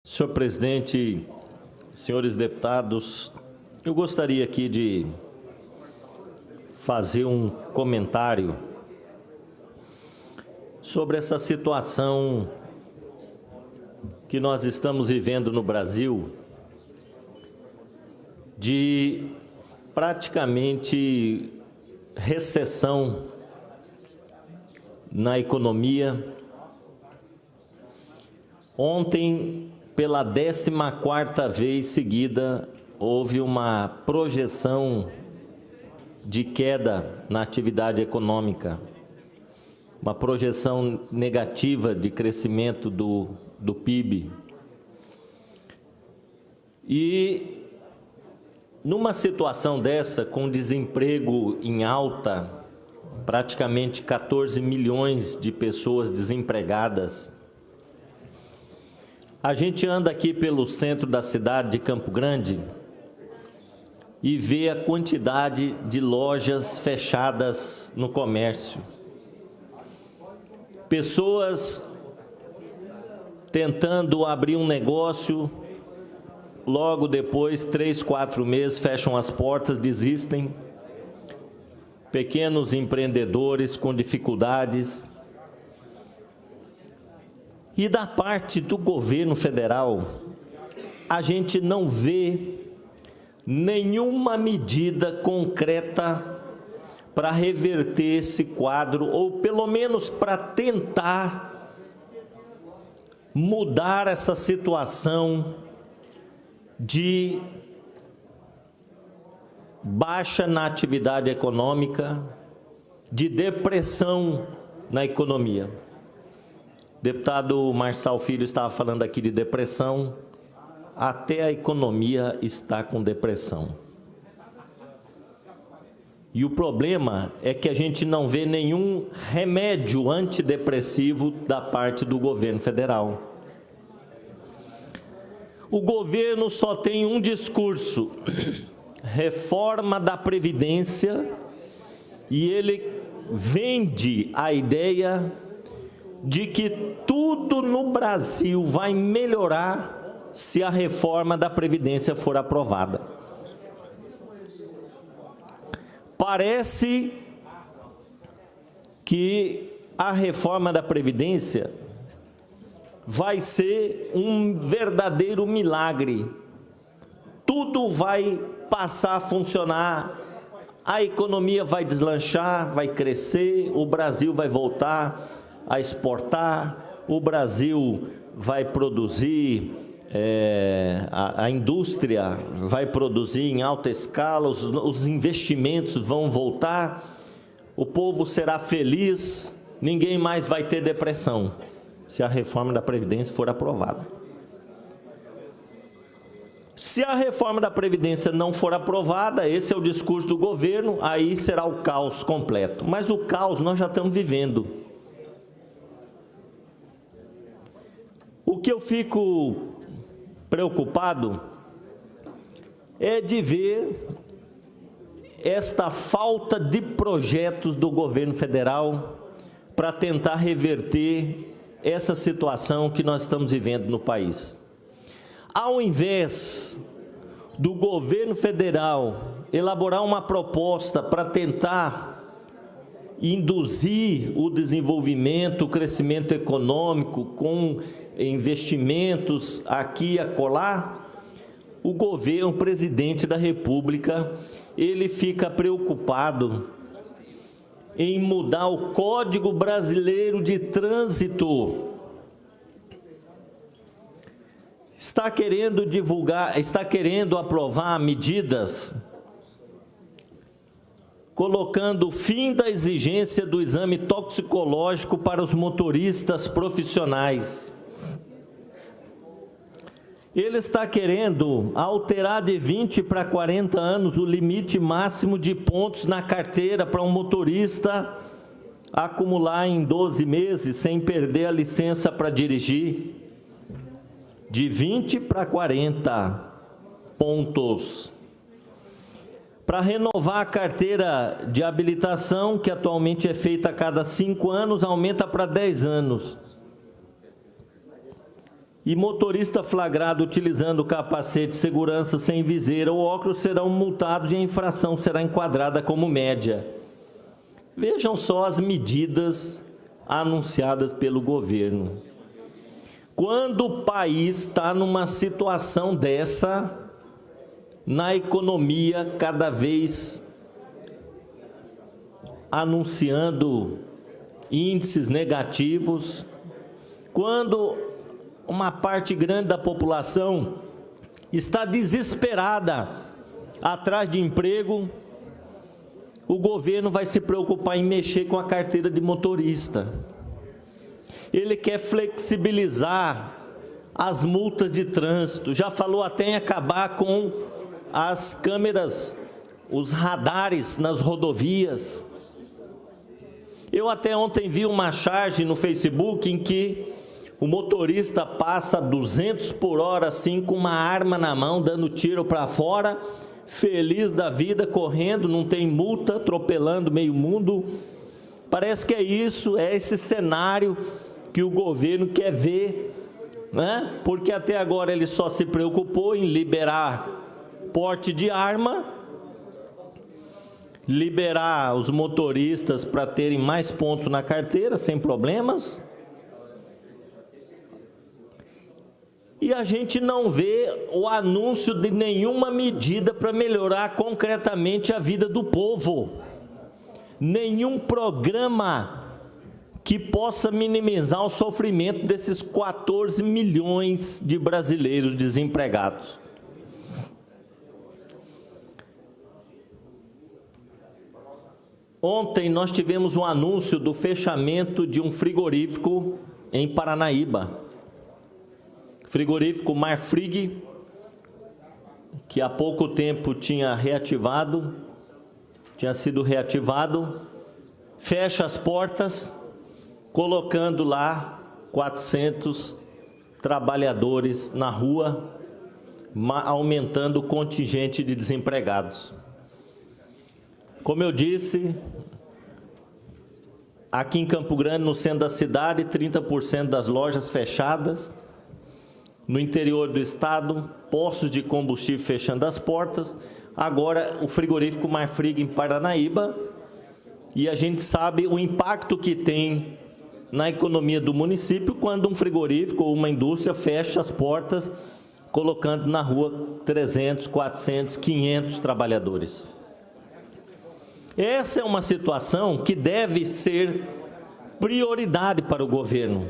Senhor presidente, senhores deputados, eu gostaria aqui de fazer um comentário sobre essa situação que nós estamos vivendo no Brasil de praticamente recessão na economia. Ontem, pela 14ª vez seguida, houve uma projeção de queda na atividade econômica, uma projeção negativa de crescimento do PIB. E, numa situação dessa, com desemprego em alta, praticamente 14 milhões de pessoas desempregadas, a gente anda aqui pelo centro da cidade de Campo Grande e vê a quantidade de lojas fechadas no comércio. Pessoas tentando abrir um negócio, logo depois, 3, 4 meses, fecham as portas, desistem. Pequenos empreendedores com dificuldades. E da parte do governo federal, a gente não vê nenhuma medida concreta para reverter esse quadro, ou pelo menos para tentar mudar essa situação de baixa na atividade econômica, de depressão na economia. Deputado Marçal Filho estava falando aqui de depressão, até a economia está com depressão. E o problema é que a gente não vê nenhum remédio antidepressivo da parte do governo federal. O governo só tem um discurso, reforma da Previdência, e ele vende a ideia de que tudo no Brasil vai melhorar se a reforma da Previdência for aprovada. Parece que a reforma da Previdência vai ser um verdadeiro milagre. Tudo vai passar a funcionar, a economia vai deslanchar, vai crescer, o Brasil vai voltar a exportar, o Brasil vai produzir, a indústria vai produzir em alta escala, os investimentos vão voltar, o povo será feliz, ninguém mais vai ter depressão, se a reforma da Previdência for aprovada. Se a reforma da Previdência não for aprovada, esse é o discurso do governo, aí será o caos completo. Mas o caos nós já estamos vivendo. O que eu fico preocupado é de ver esta falta de projetos do governo federal para tentar reverter essa situação que nós estamos vivendo no país. Ao invés do governo federal elaborar uma proposta para tentar induzir o desenvolvimento, o crescimento econômico com investimentos aqui e acolá, o governo, o presidente da República, ele fica preocupado em mudar o Código Brasileiro de Trânsito. Está querendo aprovar medidas colocando o fim da exigência do exame toxicológico para os motoristas profissionais. Ele está querendo alterar de 20 para 40 anos o limite máximo de pontos na carteira para um motorista acumular em 12 meses sem perder a licença para dirigir. De 20 para 40 pontos. Para renovar a carteira de habilitação, que atualmente é feita a cada 5 anos, aumenta para 10 anos. E motorista flagrado utilizando capacete de segurança sem viseira ou óculos serão multados e a infração será enquadrada como média. Vejam só as medidas anunciadas pelo governo. Quando o país está numa situação dessa, na economia cada vez anunciando índices negativos, quando uma parte grande da população está desesperada atrás de emprego, o governo vai se preocupar em mexer com a carteira de motorista. Ele quer flexibilizar as multas de trânsito, já falou até em acabar com as câmeras, os radares nas rodovias. Eu até ontem vi uma charge no Facebook em que o motorista passa 200 por hora assim com uma arma na mão, dando tiro para fora, feliz da vida, correndo, não tem multa, atropelando meio mundo. Parece que é isso, é esse cenário que o governo quer ver, né? Porque até agora ele só se preocupou em liberar porte de arma, liberar os motoristas para terem mais pontos na carteira, sem problemas. E a gente não vê o anúncio de nenhuma medida para melhorar concretamente a vida do povo. Nenhum programa que possa minimizar o sofrimento desses 14 milhões de brasileiros desempregados. Ontem nós tivemos um anúncio do fechamento de um frigorífico em Paranaíba. Frigorífico Marfrig, que há pouco tempo tinha sido reativado, fecha as portas, colocando lá 400 trabalhadores na rua, aumentando o contingente de desempregados. Como eu disse, aqui em Campo Grande, no centro da cidade, 30% das lojas fechadas. No interior do estado, postos de combustível fechando as portas. Agora, o frigorífico Marfrig em Paranaíba. E a gente sabe o impacto que tem na economia do município quando um frigorífico ou uma indústria fecha as portas, colocando na rua 300, 400, 500 trabalhadores. Essa é uma situação que deve ser prioridade para o governo.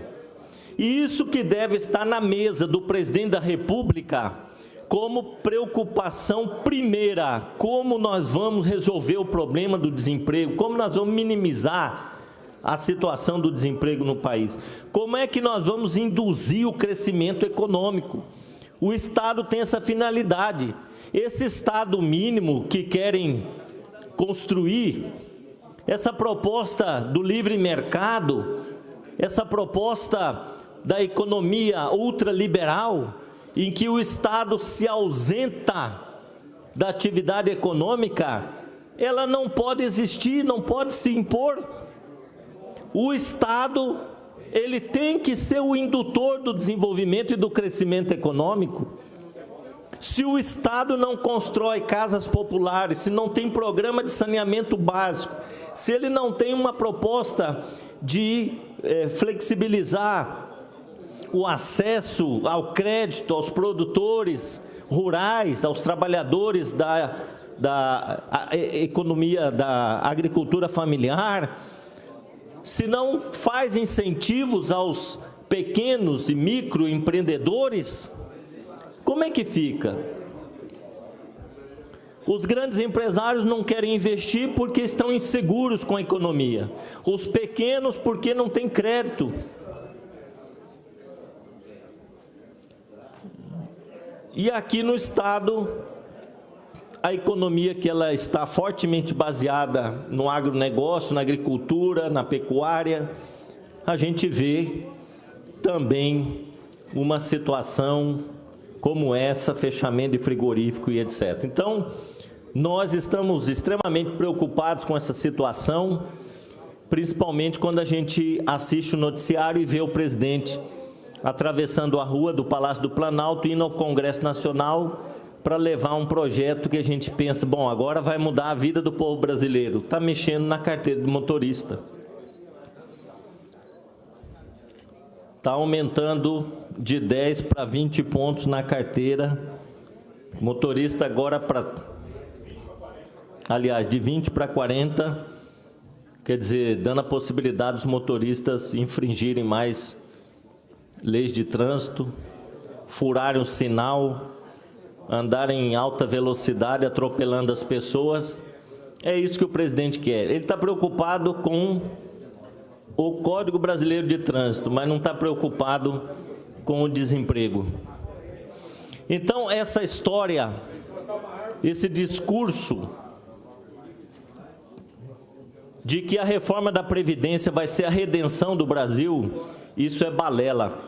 E isso que deve estar na mesa do presidente da República como preocupação primeira, como nós vamos resolver o problema do desemprego, como nós vamos minimizar a situação do desemprego no país, como é que nós vamos induzir o crescimento econômico. O Estado tem essa finalidade. Esse Estado mínimo que querem construir, essa proposta do livre mercado, essa proposta da economia ultraliberal, em que o Estado se ausenta da atividade econômica, ela não pode existir, não pode se impor. O Estado, ele tem que ser o indutor do desenvolvimento e do crescimento econômico. Se o Estado não constrói casas populares, se não tem programa de saneamento básico, se ele não tem uma proposta de flexibilizar o acesso ao crédito aos produtores rurais, aos trabalhadores da economia, da agricultura familiar, se não faz incentivos aos pequenos e microempreendedores, como é que fica? Os grandes empresários não querem investir porque estão inseguros com a economia. Os pequenos porque não têm crédito. E aqui no Estado, a economia que ela está fortemente baseada no agronegócio, na agricultura, na pecuária, a gente vê também uma situação como essa, fechamento de frigorífico e etc. Então, nós estamos extremamente preocupados com essa situação, principalmente quando a gente assiste o noticiário e vê o presidente atravessando a rua do Palácio do Planalto, indo ao Congresso Nacional para levar um projeto que a gente pensa, bom, agora vai mudar a vida do povo brasileiro. Está mexendo na carteira do motorista. Está aumentando de 10 para 20 pontos na carteira. Motorista agora aliás, de 20 para 40, quer dizer, dando a possibilidade dos motoristas infringirem mais leis de trânsito, furarem o sinal, andarem em alta velocidade, atropelando as pessoas. É isso que o presidente quer. Ele está preocupado com o Código Brasileiro de Trânsito, mas não está preocupado com o desemprego. Então, essa história, esse discurso de que a reforma da Previdência vai ser a redenção do Brasil, isso é balela.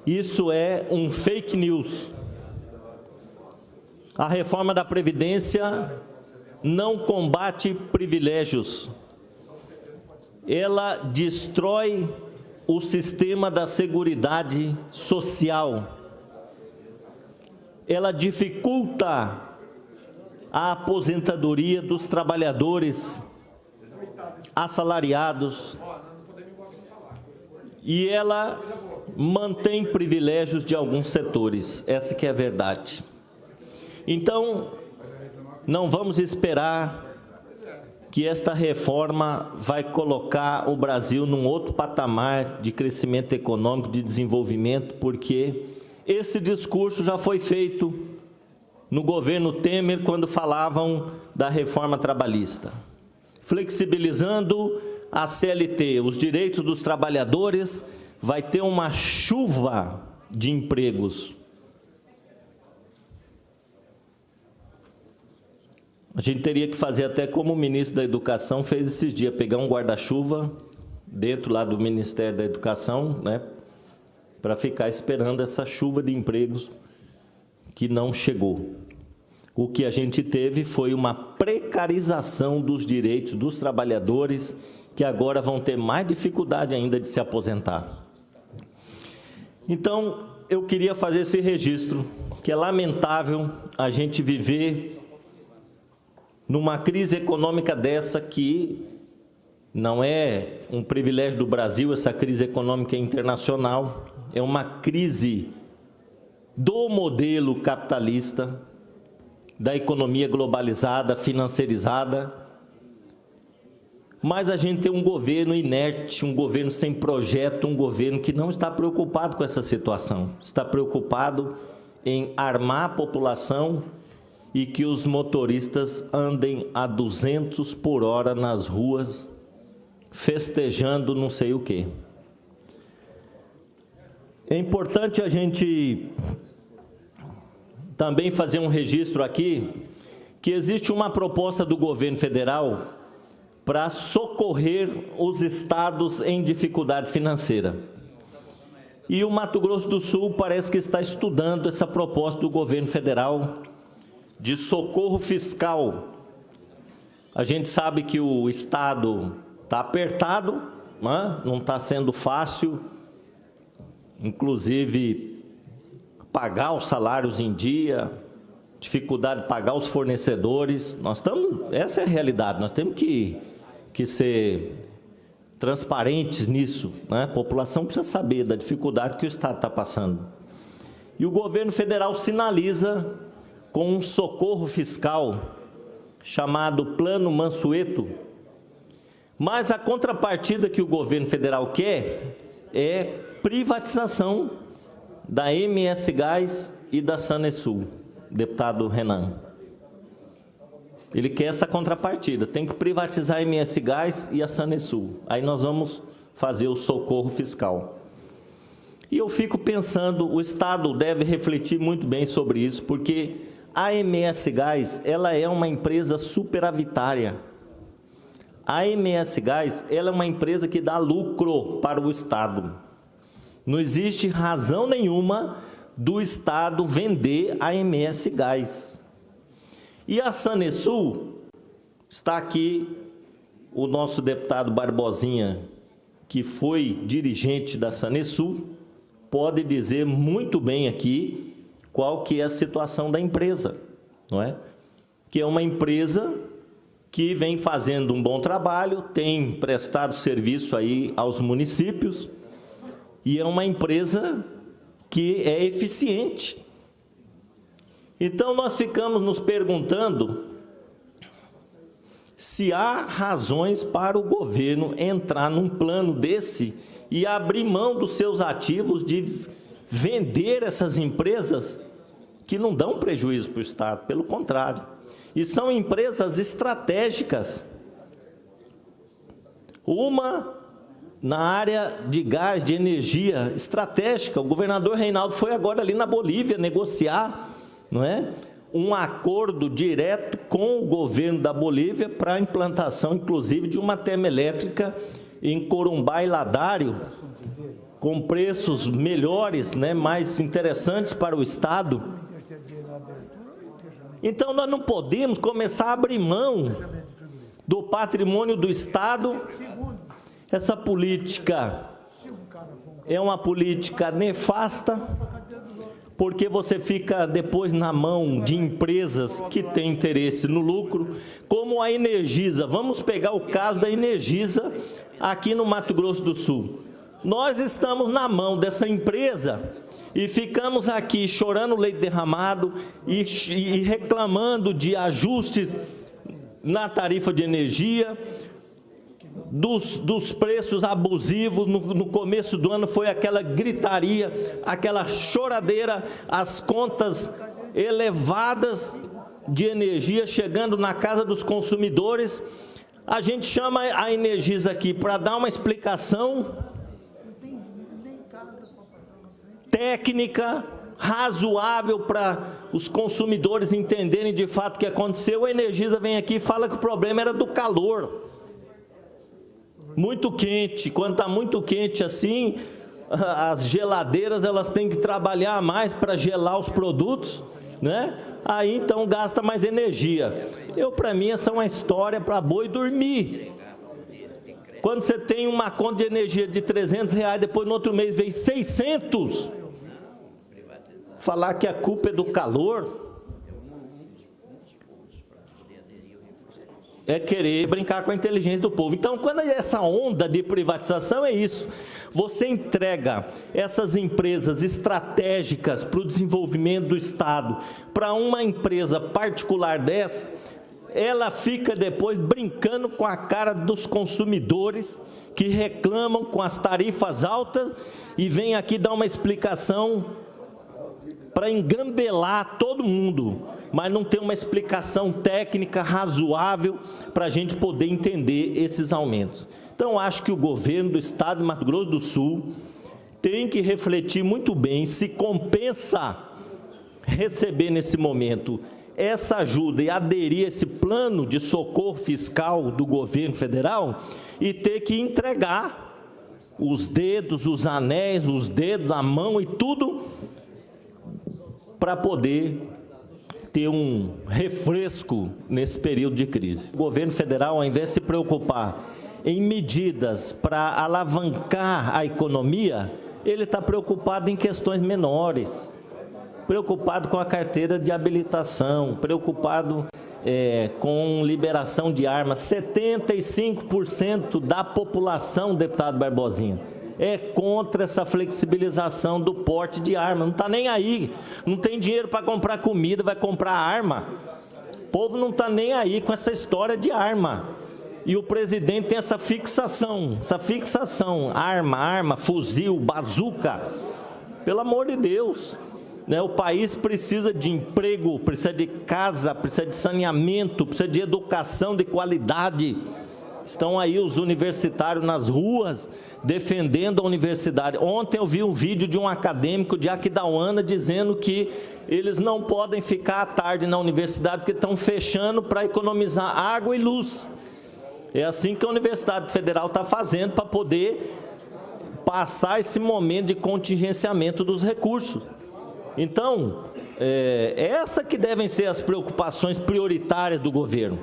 Isso é um fake news. A reforma da Previdência não combate privilégios. Ela destrói o sistema da Seguridade Social. Ela dificulta a aposentadoria dos trabalhadores assalariados e ela mantém privilégios de alguns setores. Essa que é a verdade. Então, não vamos esperar que esta reforma vai colocar o Brasil num outro patamar de crescimento econômico, de desenvolvimento, porque esse discurso já foi feito no governo Temer, quando falavam da reforma trabalhista. Flexibilizando a CLT, os direitos dos trabalhadores, vai ter uma chuva de empregos. A gente teria que fazer até como o ministro da Educação fez esses dias, pegar um guarda-chuva dentro lá do Ministério da Educação, né, para ficar esperando essa chuva de empregos que não chegou. O que a gente teve foi uma precarização dos direitos dos trabalhadores, que agora vão ter mais dificuldade ainda de se aposentar. Então, eu queria fazer esse registro, que é lamentável a gente viver numa crise econômica dessa, que não é um privilégio do Brasil, essa crise econômica internacional, é uma crise do modelo capitalista, da economia globalizada, financiarizada, mas a gente tem um governo inerte, um governo sem projeto, um governo que não está preocupado com essa situação, está preocupado em armar a população e que os motoristas andem a 200 por hora nas ruas, festejando não sei o quê. É importante a gente também fazer um registro aqui, que existe uma proposta do governo federal para socorrer os estados em dificuldade financeira. E o Mato Grosso do Sul parece que está estudando essa proposta do governo federal de socorro fiscal. A gente sabe que o estado está apertado, né? Não está sendo fácil, inclusive pagar os salários em dia, dificuldade de pagar os fornecedores. Essa é a realidade, nós temos que ser transparentes nisso, né? A população precisa saber da dificuldade que o Estado está passando. E o governo federal sinaliza com um socorro fiscal chamado Plano Mansueto, mas a contrapartida que o governo federal quer é privatização da MS Gás e da Sanesul, deputado Renan. Ele quer essa contrapartida, tem que privatizar a MS Gás e a Sanesul. Aí nós vamos fazer o socorro fiscal. E eu fico pensando, o Estado deve refletir muito bem sobre isso, porque a MS Gás, ela é uma empresa superavitária. A MS Gás, ela é uma empresa que dá lucro para o Estado. Não existe razão nenhuma do Estado vender a MS Gás. E a Sanesul, está aqui o nosso deputado Barbosinha, que foi dirigente da Sanesul, pode dizer muito bem aqui qual que é a situação da empresa, não é? Que é uma empresa que vem fazendo um bom trabalho, tem prestado serviço aí aos municípios, e é uma empresa que é eficiente. Então, nós ficamos nos perguntando se há razões para o governo entrar num plano desse e abrir mão dos seus ativos, de vender essas empresas que não dão prejuízo para o Estado, pelo contrário. E são empresas estratégicas. Uma na área de gás, de energia estratégica. O governador Reinaldo foi agora ali na Bolívia negociar, não é, um acordo direto com o governo da Bolívia para a implantação, inclusive, de uma termoelétrica em Corumbá e Ladário, com preços melhores, né, mais interessantes para o Estado. Então, nós não podemos começar a abrir mão do patrimônio do Estado. Essa política é uma política nefasta, porque você fica depois na mão de empresas que têm interesse no lucro, como a Energisa. Vamos pegar o caso da Energisa aqui no Mato Grosso do Sul. Nós estamos na mão dessa empresa e ficamos aqui chorando leite derramado e reclamando de ajustes na tarifa de energia, dos preços abusivos. No começo do ano foi aquela gritaria, aquela choradeira, as contas elevadas de energia chegando na casa dos consumidores. A gente chama a Energisa aqui para dar uma explicação técnica, razoável, para os consumidores entenderem de fato o que aconteceu. A Energisa vem aqui e fala que o problema era do calor. Muito quente. Quando está muito quente assim, as geladeiras elas têm que trabalhar mais para gelar os produtos, né? Aí então gasta mais energia. Para mim, essa é uma história para boi dormir. Quando você tem uma conta de energia de R$300, depois no outro mês vem 600, falar que a culpa é do calor é querer brincar com a inteligência do povo. Então, quando essa onda de privatização é isso, você entrega essas empresas estratégicas para o desenvolvimento do Estado, para uma empresa particular dessa, ela fica depois brincando com a cara dos consumidores que reclamam com as tarifas altas e vem aqui dar uma explicação para engambelar todo mundo, mas não tem uma explicação técnica razoável para a gente poder entender esses aumentos. Então, acho que o governo do Estado de Mato Grosso do Sul tem que refletir muito bem se compensa receber nesse momento essa ajuda e aderir a esse plano de socorro fiscal do governo federal e ter que entregar os dedos, os anéis, os dedos, a mão e tudo para poder ter um refresco nesse período de crise. O governo federal, ao invés de se preocupar em medidas para alavancar a economia, ele está preocupado em questões menores, preocupado com a carteira de habilitação, preocupado com liberação de armas. 75% da população, deputado Barbosinha, é contra essa flexibilização do porte de arma. Não está nem aí, não tem dinheiro para comprar comida, vai comprar arma. O povo não está nem aí com essa história de arma. E o presidente tem essa fixação, arma, fuzil, bazuca. Pelo amor de Deus, né? O país precisa de emprego, precisa de casa, precisa de saneamento, precisa de educação de qualidade. Estão aí os universitários nas ruas defendendo a universidade. Ontem eu vi um vídeo de um acadêmico de Aquidauana dizendo que eles não podem ficar à tarde na universidade porque estão fechando para economizar água e luz. É assim que a Universidade Federal está fazendo para poder passar esse momento de contingenciamento dos recursos. Então, essa que devem ser as preocupações prioritárias do governo.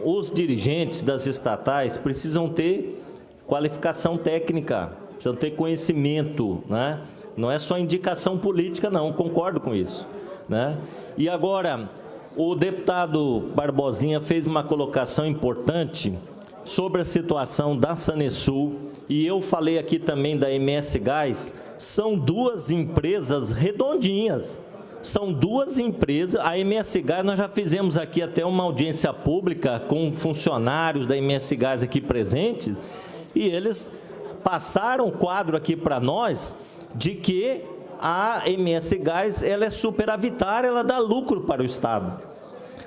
Os dirigentes das estatais precisam ter qualificação técnica, precisam ter conhecimento, né? Não é só indicação política, não, concordo com isso, né? E agora, o deputado Barbosinha fez uma colocação importante sobre a situação da Sanesul, e eu falei aqui também da MS Gás. São duas empresas redondinhas, são duas empresas. A MS Gás, nós já fizemos aqui até uma audiência pública com funcionários da MS Gás aqui presentes, e eles passaram o quadro aqui para nós de que a MS Gás, ela é superavitária, ela dá lucro para o Estado.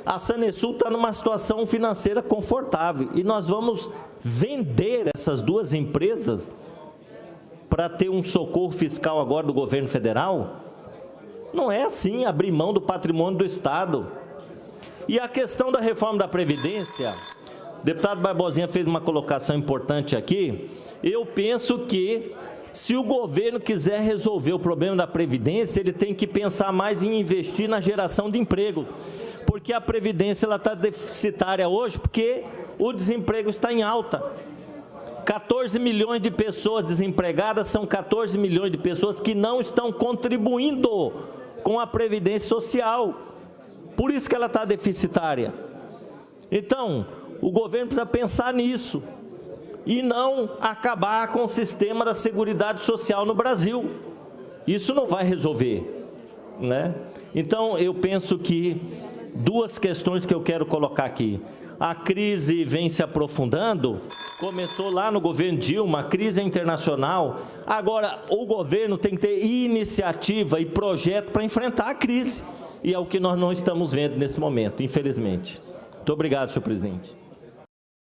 A Sanesul está numa situação financeira confortável, e nós vamos vender essas duas empresas para ter um socorro fiscal agora do governo federal? Não é assim, abrir mão do patrimônio do Estado. E a questão da reforma da Previdência, o deputado Barbosinha fez uma colocação importante aqui. Eu penso que, se o governo quiser resolver o problema da Previdência, ele tem que pensar mais em investir na geração de emprego, porque a Previdência está deficitária hoje, porque o desemprego está em alta. 14 milhões de pessoas desempregadas, são 14 milhões de pessoas que não estão contribuindo com a Previdência Social. Por isso que ela está deficitária. Então, o governo precisa pensar nisso e não acabar com o sistema da Seguridade Social no Brasil. Isso não vai resolver, né? Então, eu penso que duas questões que eu quero colocar aqui. A crise vem se aprofundando, começou lá no governo Dilma, a crise é internacional. Agora, o governo tem que ter iniciativa e projeto para enfrentar a crise. E é o que nós não estamos vendo nesse momento, infelizmente. Muito obrigado, senhor presidente.